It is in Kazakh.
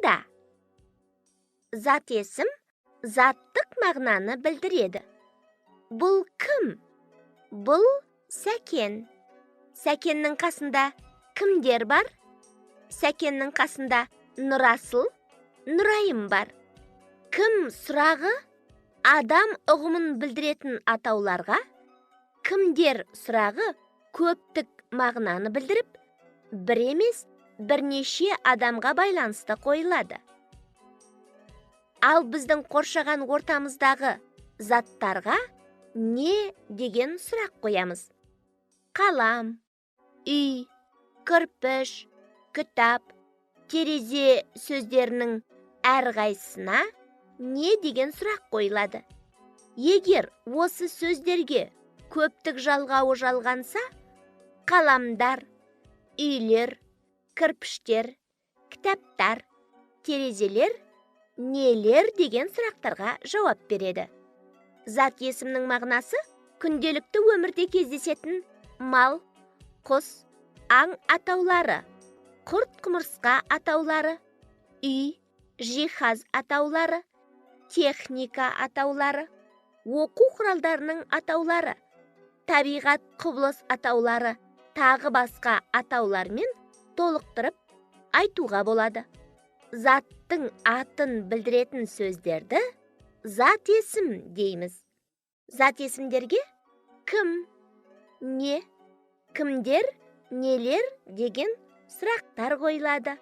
да. Зат есім заттық мағынаны білдіреді. Бұл кім? Бұл Сәкен. Сәкеннің қасында кімдер бар? Сәкеннің қасында Нұрасыл, Нұрайым бар. Кім сұрағы адам ұғымын білдіретін атауларға, кімдер сұрағы көптік мағынаны білдіріп, бір емес бірнеше адамға байланысты қойылады. Ал біздің қоршаған ортамыздағы заттарға не деген сұрақ қоямыз? Қалам, үй, кірпіш, кітап, терезе сөздерінің әрқайсысына не деген сұрақ қойылады? Егер осы сөздерге көптік жалғауы жалғанса, қаламдар, үйлер, кірпіштер, кітаптар, терезелер, нелер деген сұрақтарға жауап береді. Зат есімнің мағынасы күнделікті өмірде кездесетін мал, құс, аң атаулары, құрт-құмырсқа атаулары, үй, жиһаз атаулары, техника атаулары, оқу құралдарының атаулары, табиғат құбылыс атаулары, тағы басқа атаулармен толықтырып айтуға болады. Заттың атын білдіретін сөздерді зат есім дейміз. Зат есімдерге кім, не, кімдер, нелер деген сұрақтар қойылады.